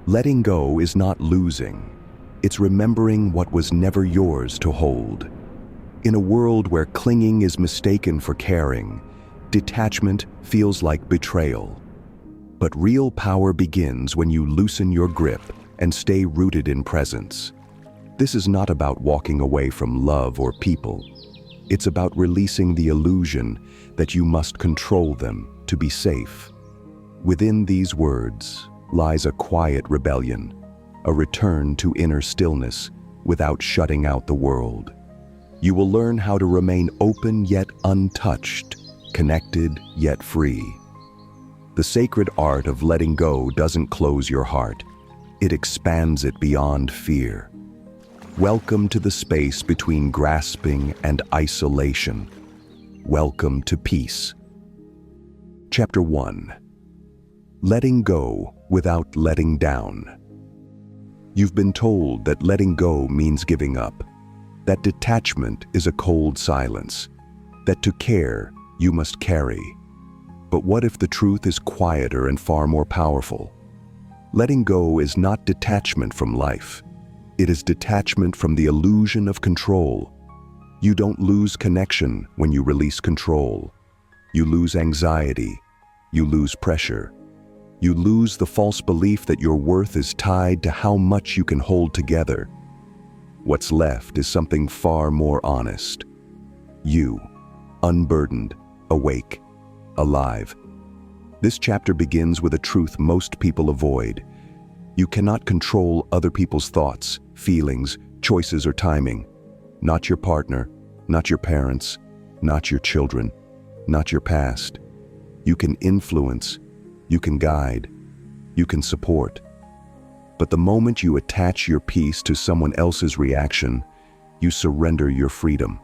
Letting go is not losing. It's remembering what was never yours to hold. In a world where clinging is mistaken for caring, detachment feels like betrayal. But real power begins when you loosen your grip and stay rooted in presence. This is not about walking away from love or people. It's about releasing the illusion that you must control them to be safe. Within these words lies a quiet rebellion, a return to inner stillness without shutting out the world. You will learn how to remain open yet untouched, connected yet free. The sacred art of letting go doesn't close your heart. It expands it beyond fear. Welcome to the space between grasping and isolation. Welcome to peace. Chapter 1. Letting go without letting down. You've been told that letting go means giving up, that detachment is a cold silence, that to care you must carry. But what if the truth is quieter and far more powerful? Letting go is not detachment from life. It is detachment from the illusion of control. You don't lose connection when you release control. You lose anxiety. You lose pressure. You lose the false belief that your worth is tied to how much you can hold together. What's left is something far more honest. You, unburdened, awake, alive. This chapter begins with a truth most people avoid. You cannot control other people's thoughts, feelings, choices, or timing. Not your partner, not your parents, not your children, not your past. You can influence, you can guide, you can support. But the moment you attach your peace to someone else's reaction, you surrender your freedom.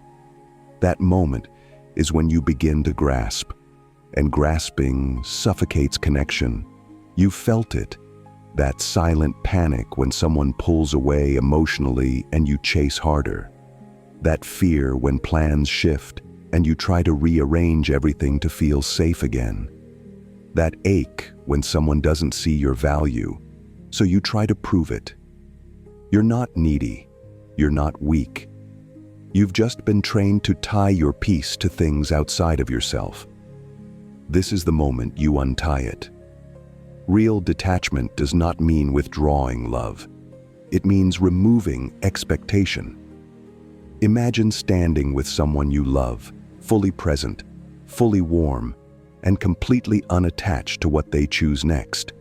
That moment is when you begin to grasp, and grasping suffocates connection. You felt it. That silent panic when someone pulls away emotionally and you chase harder. That fear when plans shift and you try to rearrange everything to feel safe again. That ache when someone doesn't see your value, so you try to prove it. You're not needy. You're not weak. You've just been trained to tie your peace to things outside of yourself. This is the moment you untie it. Real detachment does not mean withdrawing love. It means removing expectation. Imagine standing with someone you love, fully present, fully warm, and completely unattached to what they choose next.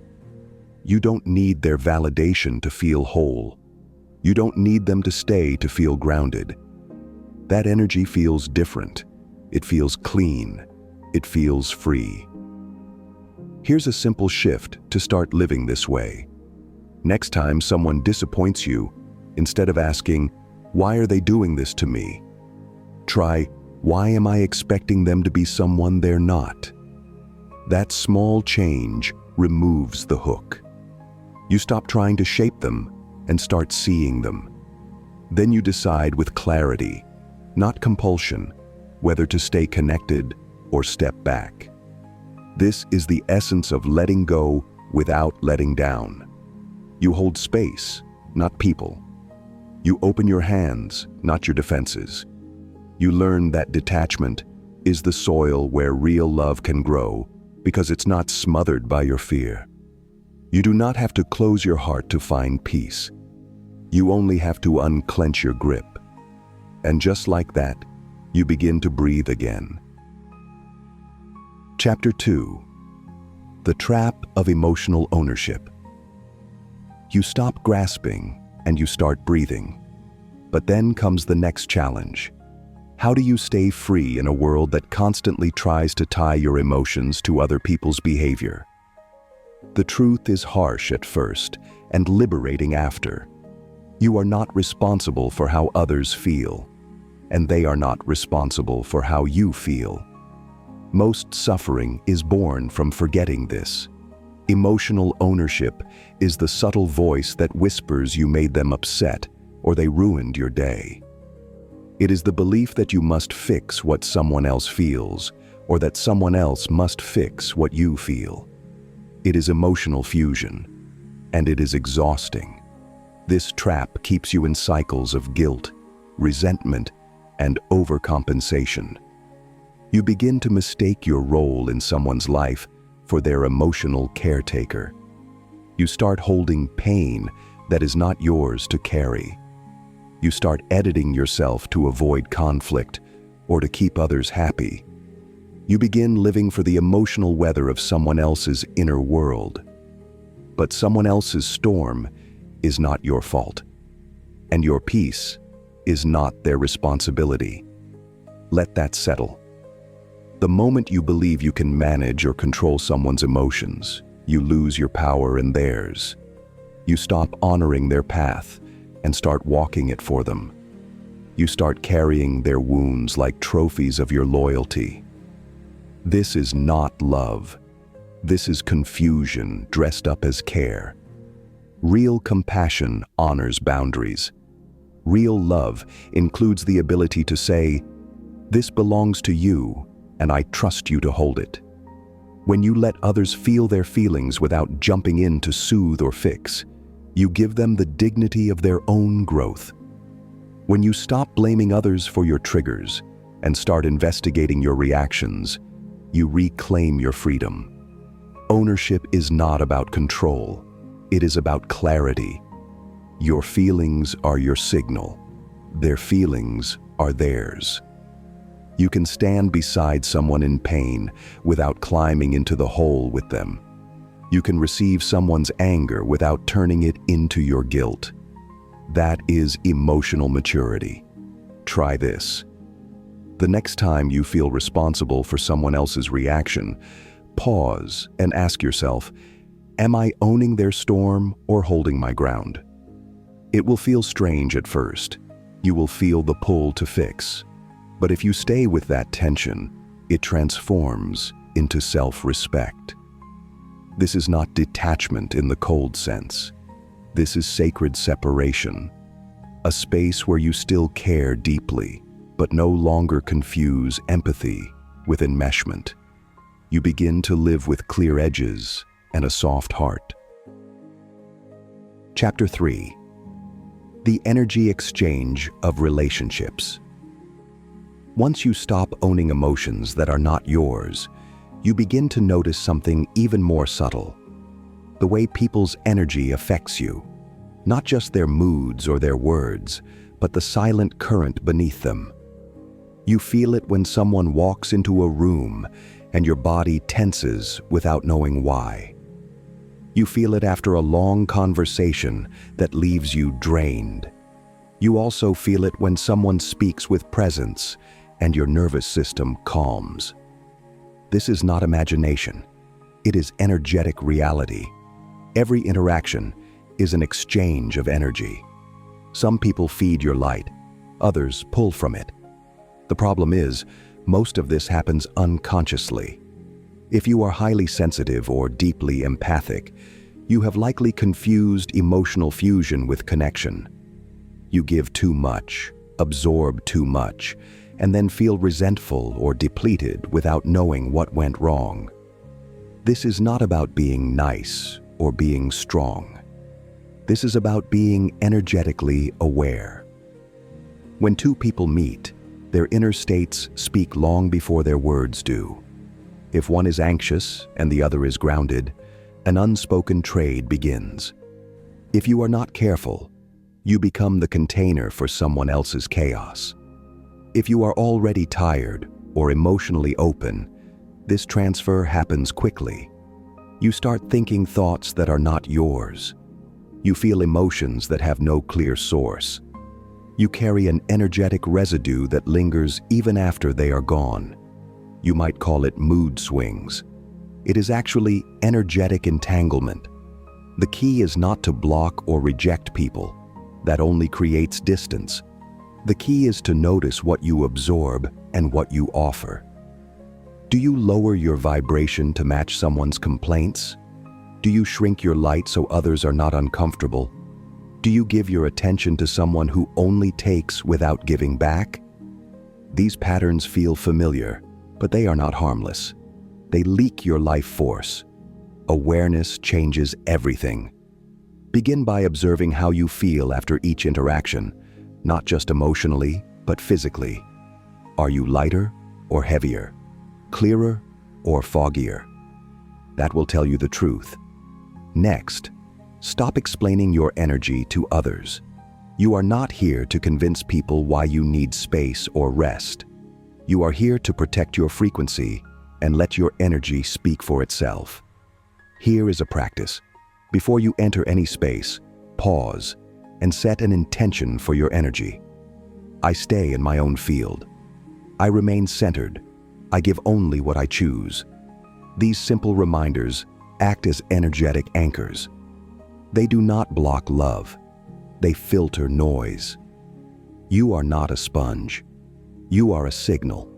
You don't need their validation to feel whole. You don't need them to stay to feel grounded. That energy feels different. It feels clean. It feels free. Here's a simple shift to start living this way. Next time someone disappoints you, instead of asking, "Why are they doing this to me?" try, "Why am I expecting them to be someone they're not?" That small change removes the hook. You stop trying to shape them and start seeing them. Then you decide with clarity, not compulsion, whether to stay connected or step back. This is the essence of letting go without letting down. You hold space, not people. You open your hands, not your defenses. You learn that detachment is the soil where real love can grow because it's not smothered by your fear. You do not have to close your heart to find peace. You only have to unclench your grip. And just like that, you begin to breathe again. Chapter 2. The Trap of Emotional Ownership. You stop grasping and you start breathing. But then comes the next challenge. How do you stay free in a world that constantly tries to tie your emotions to other people's behavior? The truth is harsh at first and liberating after. You are not responsible for how others feel, and they are not responsible for how you feel. Most suffering is born from forgetting this. Emotional ownership is the subtle voice that whispers you made them upset or they ruined your day. It is the belief that you must fix what someone else feels or that someone else must fix what you feel. It is emotional fusion. and it is exhausting. This trap keeps you in cycles of guilt, resentment, and overcompensation. You begin to mistake your role in someone's life for their emotional caretaker. You start holding pain that is not yours to carry. You start editing yourself to avoid conflict or to keep others happy. You begin living for the emotional weather of someone else's inner world. But someone else's storm is not your fault, and your peace is not their responsibility. Let that settle. The moment you believe you can manage or control someone's emotions, you lose your power and theirs. You stop honoring their path and start walking it for them. You start carrying their wounds like trophies of your loyalty. This is not love. This is confusion dressed up as care. Real compassion honors boundaries. Real love includes the ability to say, "This belongs to you, and I trust you to hold it." When you let others feel their feelings without jumping in to soothe or fix, you give them the dignity of their own growth. When you stop blaming others for your triggers and start investigating your reactions, you reclaim your freedom. Ownership is not about control. It is about clarity. Your feelings are your signal. Their feelings are theirs. You can stand beside someone in pain without climbing into the hole with them. You can receive someone's anger without turning it into your guilt. That is emotional maturity. Try this. The next time you feel responsible for someone else's reaction, pause and ask yourself, am I owning their storm or holding my ground? It will feel strange at first. You will feel the pull to fix. But if you stay with that tension, it transforms into self-respect. This is not detachment in the cold sense. This is sacred separation, a space where you still care deeply, but no longer confuse empathy with enmeshment. You begin to live with clear edges and a soft heart. Chapter 3. The energy exchange of relationships. Once you stop owning emotions that are not yours, you begin to notice something even more subtle. The way people's energy affects you. Not just their moods or their words, but the silent current beneath them. You feel it when someone walks into a room and your body tenses without knowing why. You feel it after a long conversation that leaves you drained. You also feel it when someone speaks with presence and your nervous system calms. This is not imagination. It is energetic reality. Every interaction is an exchange of energy. Some people feed your light, others pull from it. The problem is, most of this happens unconsciously. If you are highly sensitive or deeply empathic, you have likely confused emotional fusion with connection. You give too much, absorb too much, and then feel resentful or depleted without knowing what went wrong. This is not about being nice or being strong. This is about being energetically aware. When two people meet, their inner states speak long before their words do. If one is anxious and the other is grounded, an unspoken trade begins. If you are not careful, you become the container for someone else's chaos. If you are already tired or emotionally open, this transfer happens quickly. You start thinking thoughts that are not yours. You feel emotions that have no clear source. You carry an energetic residue that lingers even after they are gone. You might call it mood swings. It is actually energetic entanglement. The key is not to block or reject people. That only creates distance. The key is to notice what you absorb and what you offer. Do you lower your vibration to match someone's complaints? Do you shrink your light so others are not uncomfortable? Do you give your attention to someone who only takes without giving back? These patterns feel familiar, but they are not harmless. They leak your life force. Awareness changes everything. Begin by observing how you feel after each interaction, not just emotionally, but physically. Are you lighter or heavier? Clearer or foggier? That will tell you the truth. Next, stop explaining your energy to others. You are not here to convince people why you need space or rest. You are here to protect your frequency and let your energy speak for itself. Here is a practice. Before you enter any space, pause and set an intention for your energy. I stay in my own field. I remain centered. I give only what I choose. These simple reminders act as energetic anchors. They do not block love. They filter noise. You are not a sponge. You are a signal.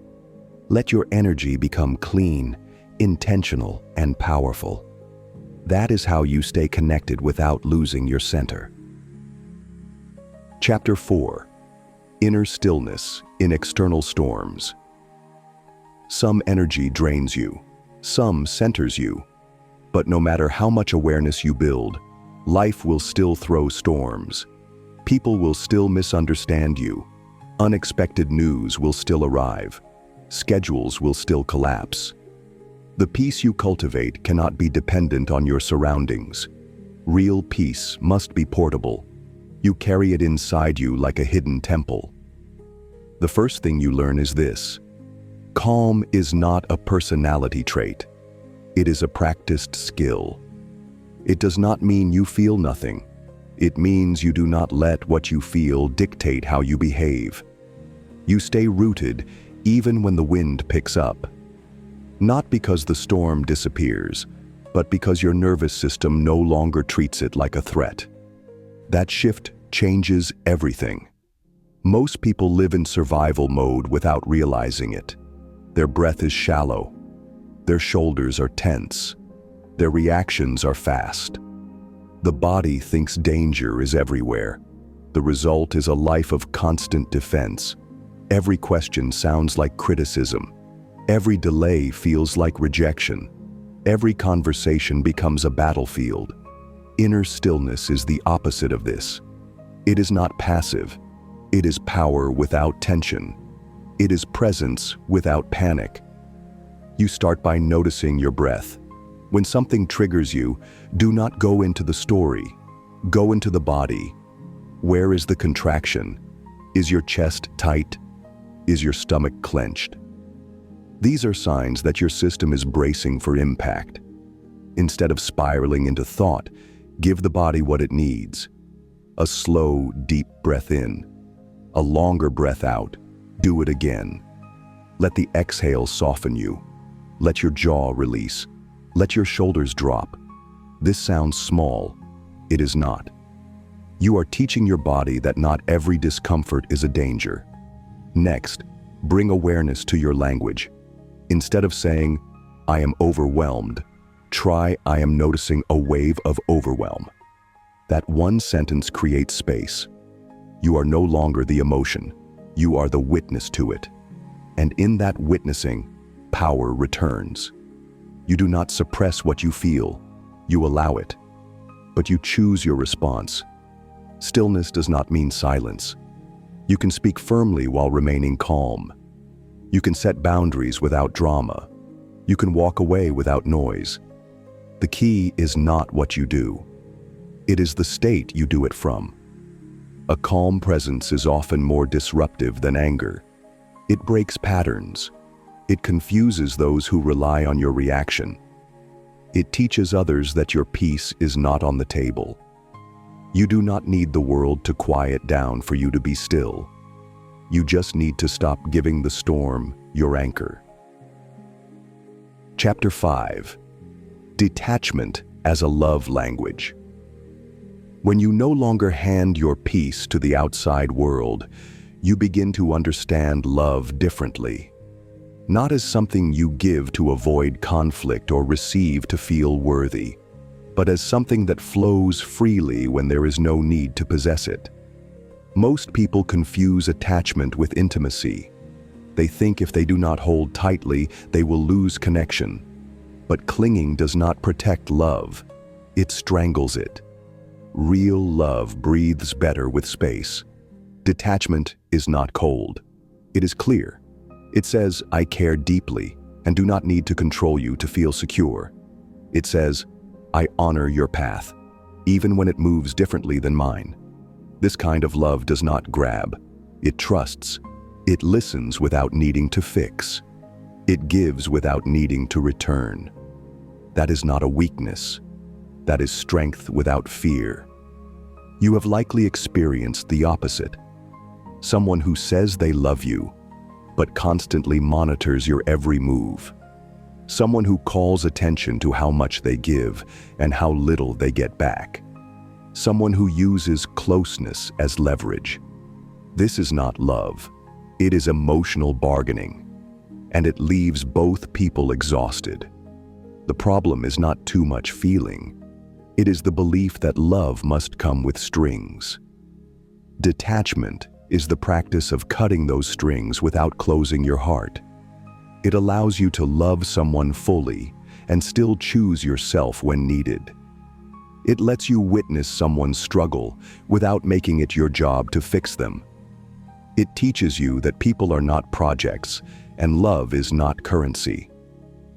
Let your energy become clean, intentional, and powerful. That is how you stay connected without losing your center. Chapter 4. Inner Stillness in External Storms. Some energy drains you. Some centers you. But no matter how much awareness you build, life will still throw storms. People will still misunderstand you. Unexpected news will still arrive. Schedules will still collapse. The peace you cultivate cannot be dependent on your surroundings. Real peace must be portable. You carry it inside you like a hidden temple. The first thing you learn is this: calm is not a personality trait. It is a practiced skill. It does not mean you feel nothing. It means you do not let what you feel dictate how you behave. You stay rooted even when the wind picks up. Not because the storm disappears, but because your nervous system no longer treats it like a threat. That shift changes everything. Most people live in survival mode without realizing it. Their breath is shallow. Their shoulders are tense. Their reactions are fast. The body thinks danger is everywhere. The result is a life of constant defense. Every question sounds like criticism. Every delay feels like rejection. Every conversation becomes a battlefield. Inner stillness is the opposite of this. It is not passive. It is power without tension. It is presence without panic. You start by noticing your breath. When something triggers you, do not go into the story. Go into the body. Where is the contraction? Is your chest tight? Is your stomach clenched? These are signs that your system is bracing for impact. Instead of spiraling into thought, give the body what it needs. A slow, deep breath in. A longer breath out. Do it again. Let the exhale soften you. Let your jaw release. Let your shoulders drop. This sounds small. It is not. You are teaching your body that not every discomfort is a danger. Next, bring awareness to your language. Instead of saying, "I am overwhelmed," try, "I am noticing a wave of overwhelm." That one sentence creates space. You are no longer the emotion. You are the witness to it. And in that witnessing, power returns. You do not suppress what you feel. You allow it. But you choose your response. Stillness does not mean silence. You can speak firmly while remaining calm. You can set boundaries without drama. You can walk away without noise. The key is not what you do. It is the state you do it from. A calm presence is often more disruptive than anger. It breaks patterns. It confuses those who rely on your reaction. It teaches others that your peace is not on the table. You do not need the world to quiet down for you to be still. You just need to stop giving the storm your anchor. Chapter 5. Detachment as a love language. When you no longer hand your peace to the outside world, you begin to understand love differently. Not as something you give to avoid conflict or receive to feel worthy, but as something that flows freely when there is no need to possess it. Most people confuse attachment with intimacy. They think if they do not hold tightly, they will lose connection. But clinging does not protect love. It strangles it. Real love breathes better with space. Detachment is not cold. It is clear. It says, I care deeply and do not need to control you to feel secure. It says, I honor your path, even when it moves differently than mine. This kind of love does not grab. It trusts. It listens without needing to fix. It gives without needing to return. That is not a weakness. That is strength without fear. You have likely experienced the opposite. Someone who says they love you, but constantly monitors your every move. Someone who calls attention to how much they give and how little they get back. Someone who uses closeness as leverage. This is not love. It is emotional bargaining, and it leaves both people exhausted. The problem is not too much feeling. It is the belief that love must come with strings. Detachment is the practice of cutting those strings without closing your heart. It allows you to love someone fully and still choose yourself when needed. It lets you witness someone's struggle without making it your job to fix them. It teaches you that people are not projects and love is not currency.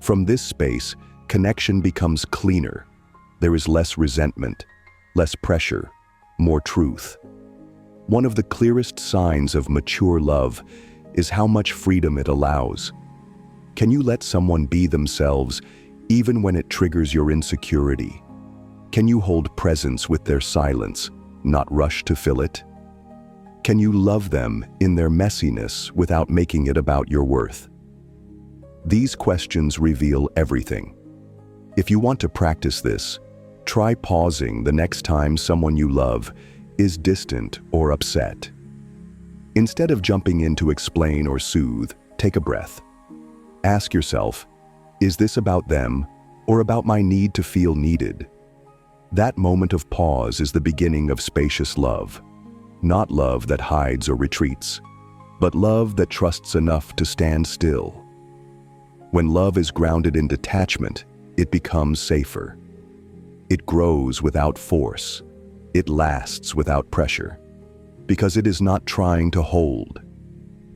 From this space, connection becomes cleaner. There is less resentment, less pressure, more truth. One of the clearest signs of mature love is how much freedom it allows. Can you let someone be themselves even when it triggers your insecurity? Can you hold presence with their silence, not rush to fill it? Can you love them in their messiness without making it about your worth? These questions reveal everything. If you want to practice this, try pausing the next time someone you love is distant or upset. Instead of jumping in to explain or soothe, take a breath. Ask yourself, is this about them or about my need to feel needed? That moment of pause is the beginning of spacious love. Not love that hides or retreats, but love that trusts enough to stand still. When love is grounded in detachment, it becomes safer. It grows without force. It lasts without pressure, because it is not trying to hold.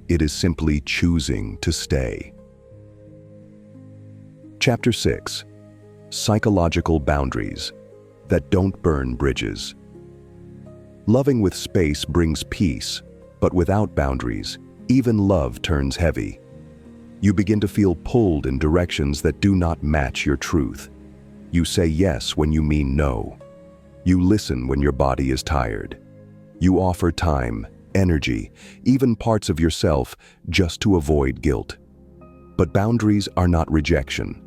It is simply choosing to stay. Chapter 6. Psychological boundaries that don't burn bridges. Loving with space brings peace, but without boundaries, even love turns heavy. You begin to feel pulled in directions that do not match your truth. You say yes when you mean no. You listen when your body is tired. You offer time, energy, even parts of yourself just to avoid guilt. But boundaries are not rejection.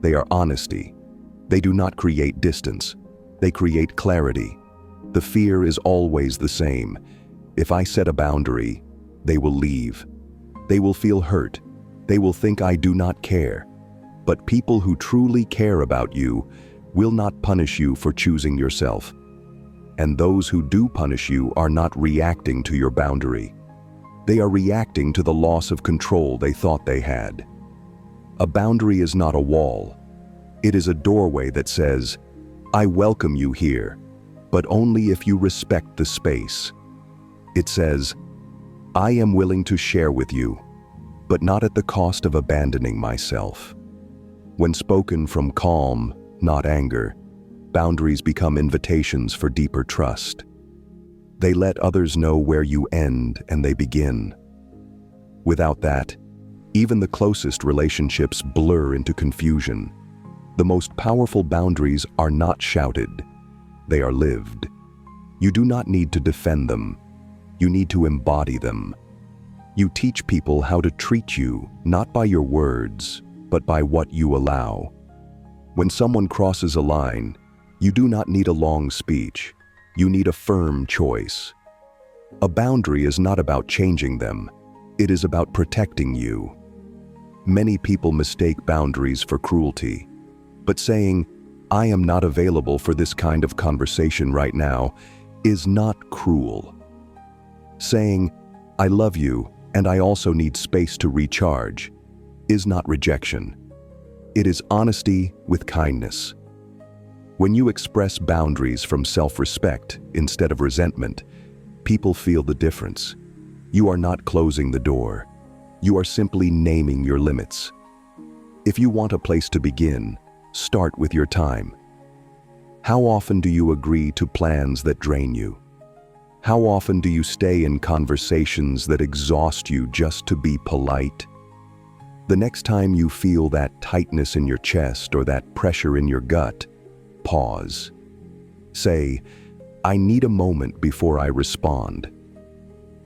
They are honesty. They do not create distance. They create clarity. The fear is always the same. If I set a boundary, they will leave. They will feel hurt. They will think I do not care. But people who truly care about you will not punish you for choosing yourself. And those who do punish you are not reacting to your boundary. They are reacting to the loss of control they thought they had. A boundary is not a wall. It is a doorway that says, I welcome you here, but only if you respect the space. It says, I am willing to share with you, but not at the cost of abandoning myself. When spoken from calm, not anger, boundaries become invitations for deeper trust. They let others know where you end and they begin. Without that, even the closest relationships blur into confusion. The most powerful boundaries are not shouted. They are lived. You do not need to defend them. You need to embody them. You teach people how to treat you, not by your words, but by what you allow. When someone crosses a line, you do not need a long speech. You need a firm choice. A boundary is not about changing them. It is about protecting you. Many people mistake boundaries for cruelty, but saying, I am not available for this kind of conversation right now, is not cruel. Saying, I love you and I also need space to recharge, is not rejection. It is honesty with kindness. When you express boundaries from self-respect instead of resentment, people feel the difference. You are not closing the door. You are simply naming your limits. If you want a place to begin, start with your time. How often do you agree to plans that drain you? How often do you stay in conversations that exhaust you just to be polite? The next time you feel that tightness in your chest or that pressure in your gut, pause. Say, "I need a moment before I respond."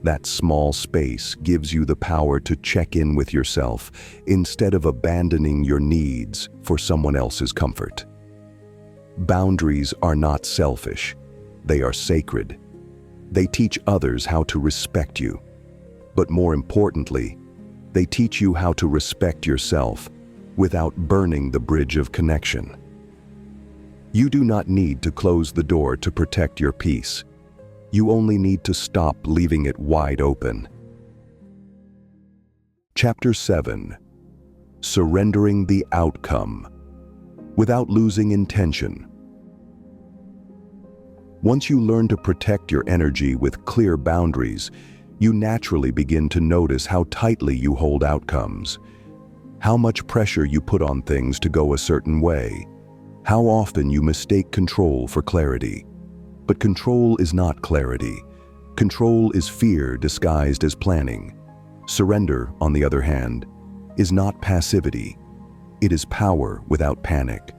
That small space gives you the power to check in with yourself instead of abandoning your needs for someone else's comfort. Boundaries are not selfish. They are sacred. They teach others how to respect you. But more importantly, they teach you how to respect yourself without burning the bridge of connection. You do not need to close the door to protect your peace. You only need to stop leaving it wide open. Chapter 7. Surrendering the outcome without losing intention. Once you learn to protect your energy with clear boundaries, you naturally begin to notice how tightly you hold outcomes, how much pressure you put on things to go a certain way, how often you mistake control for clarity. But control is not clarity. Control is fear disguised as planning. Surrender, on the other hand, is not passivity. It is power without panic.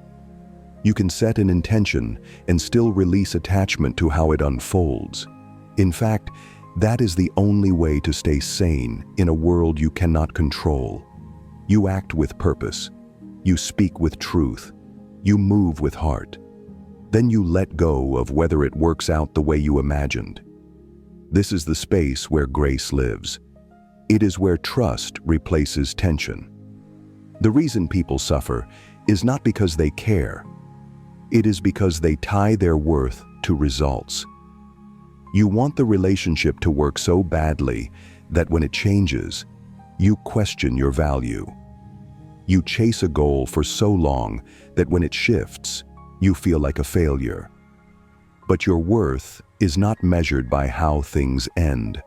You can set an intention and still release attachment to how it unfolds. In fact, that is the only way to stay sane in a world you cannot control. You act with purpose. You speak with truth. You move with heart. Then you let go of whether it works out the way you imagined. This is the space where grace lives. It is where trust replaces tension. The reason people suffer is not because they care. It is because they tie their worth to results. You want the relationship to work so badly that when it changes, you question your value. You chase a goal for so long that when it shifts, you feel like a failure. But your worth is not measured by how things end.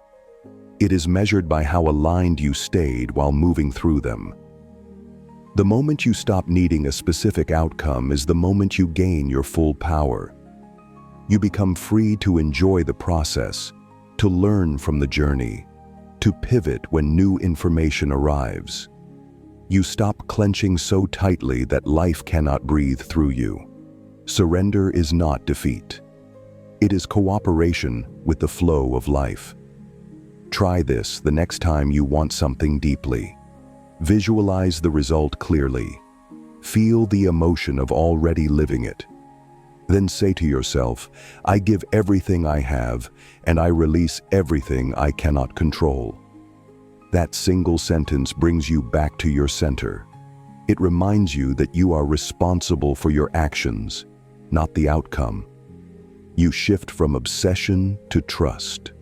It is measured by how aligned you stayed while moving through them. The moment you stop needing a specific outcome is the moment you gain your full power. You become free to enjoy the process, to learn from the journey, to pivot when new information arrives. You stop clenching so tightly that life cannot breathe through you. Surrender is not defeat. It is cooperation with the flow of life. Try this the next time you want something deeply. Visualize the result clearly. Feel the emotion of already living it. Then say to yourself, "I give everything I have, and I release everything I cannot control." That single sentence brings you back to your center. It reminds you that you are responsible for your actions, not the outcome. You shift from obsession to trust.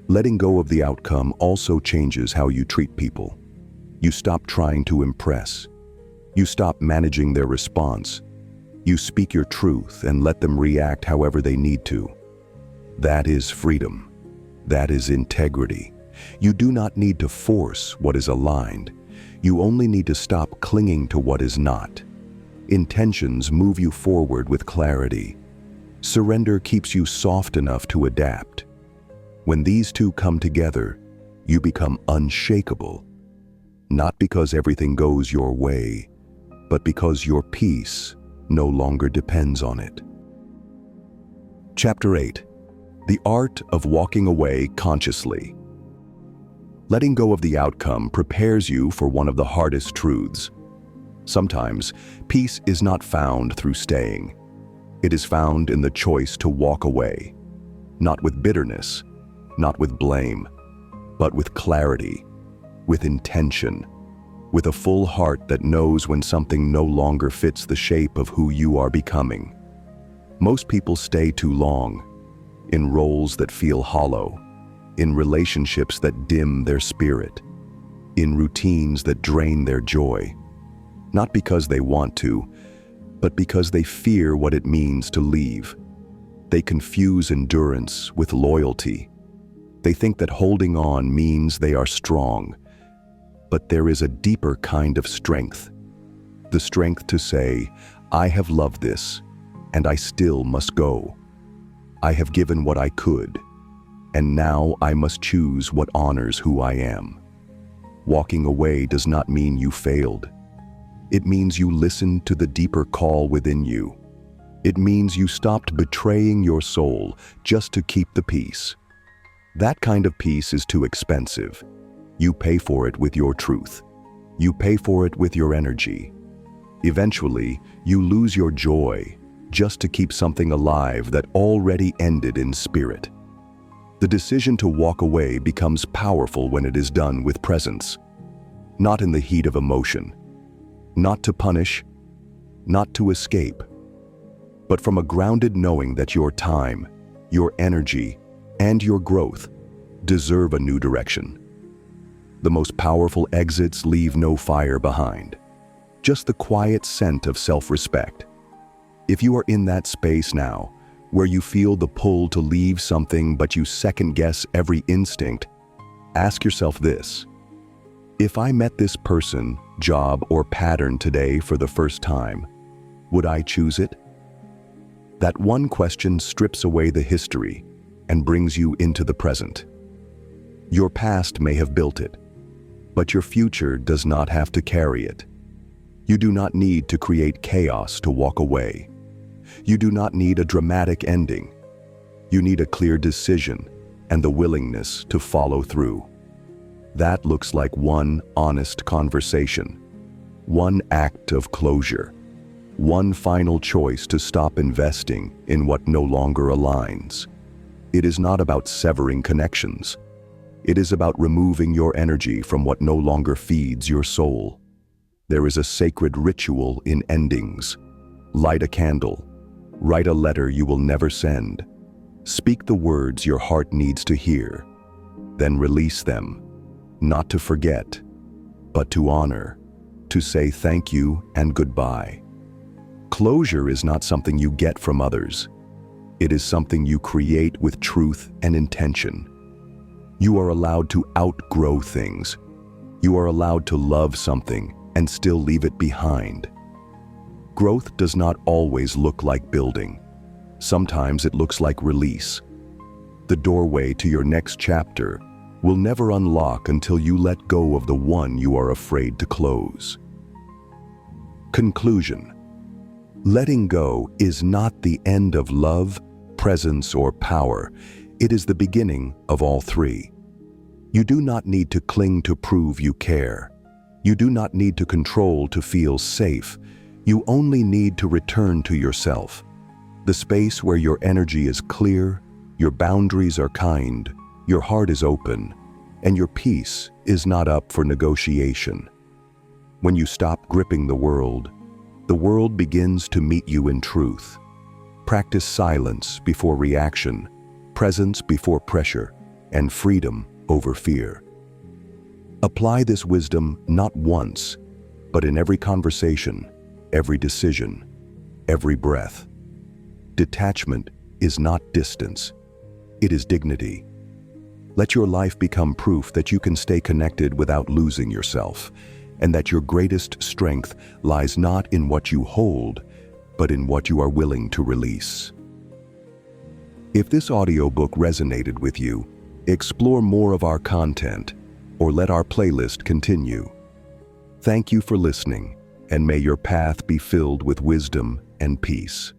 Letting go of the outcome also changes how you treat people. You stop trying to impress. You stop managing their response. You speak your truth and let them react however they need to. That is freedom. That is integrity. You do not need to force what is aligned. You only need to stop clinging to what is not. Intentions move you forward with clarity. Surrender keeps you soft enough to adapt. When these two come together, you become unshakable. Not because everything goes your way, but because your peace no longer depends on it. Chapter 8. The Art of Walking Away Consciously. Letting go of the outcome prepares you for one of the hardest truths. Sometimes, peace is not found through staying. It is found in the choice to walk away, not with bitterness, not with blame, but with clarity, with intention, with a full heart that knows when something no longer fits the shape of who you are becoming. Most people stay too long, in roles that feel hollow, in relationships that dim their spirit, in routines that drain their joy, not because they want to, but because they fear what it means to leave. They confuse endurance with loyalty. They think that holding on means they are strong, but there is a deeper kind of strength. The strength to say, I have loved this, and I still must go. I have given what I could, and now I must choose what honors who I am. Walking away does not mean you failed. It means you listened to the deeper call within you. It means you stopped betraying your soul just to keep the peace. That kind of peace is too expensive. You pay for it with your truth. You pay for it with your energy. Eventually, you lose your joy just to keep something alive that already ended in spirit. The decision to walk away becomes powerful when it is done with presence, not in the heat of emotion, not to punish, not to escape, but from a grounded knowing that your time, your energy, and your growth deserve a new direction. The most powerful exits leave no fire behind, just the quiet scent of self-respect. If you are in that space now, where you feel the pull to leave something but you second-guess every instinct, ask yourself this: if I met this person, job, or pattern today for the first time, would I choose it? That one question strips away the history and brings you into the present. Your past may have built it, but your future does not have to carry it. You do not need to create chaos to walk away. You do not need a dramatic ending. You need a clear decision and the willingness to follow through. That looks like one honest conversation, one act of closure, one final choice to stop investing in what no longer aligns. It is not about severing connections. It is about removing your energy from what no longer feeds your soul. There is a sacred ritual in endings. Light a candle. Write a letter you will never send. Speak the words your heart needs to hear. Then release them, not to forget, but to honor, to say thank you and goodbye. Closure is not something you get from others. It is something you create with truth and intention. You are allowed to outgrow things. You are allowed to love something and still leave it behind. Growth does not always look like building. Sometimes it looks like release. The doorway to your next chapter will never unlock until you let go of the one you are afraid to close. Conclusion: letting go is not the end of love, presence, or power. It is the beginning of all three. You do not need to cling to prove you care. You do not need to control to feel safe. You only need to return to yourself. The space where your energy is clear, your boundaries are kind, your heart is open, and your peace is not up for negotiation. When you stop gripping the world begins to meet you in truth. Practice silence before reaction, presence before pressure, and freedom over fear. Apply this wisdom not once, but in every conversation, every decision, every breath. Detachment is not distance. It is dignity. Let your life become proof that you can stay connected without losing yourself, and that your greatest strength lies not in what you hold, but in what you are willing to release. If this audiobook resonated with you, explore more of our content, or let our playlist continue. Thank you for listening, and may your path be filled with wisdom and peace.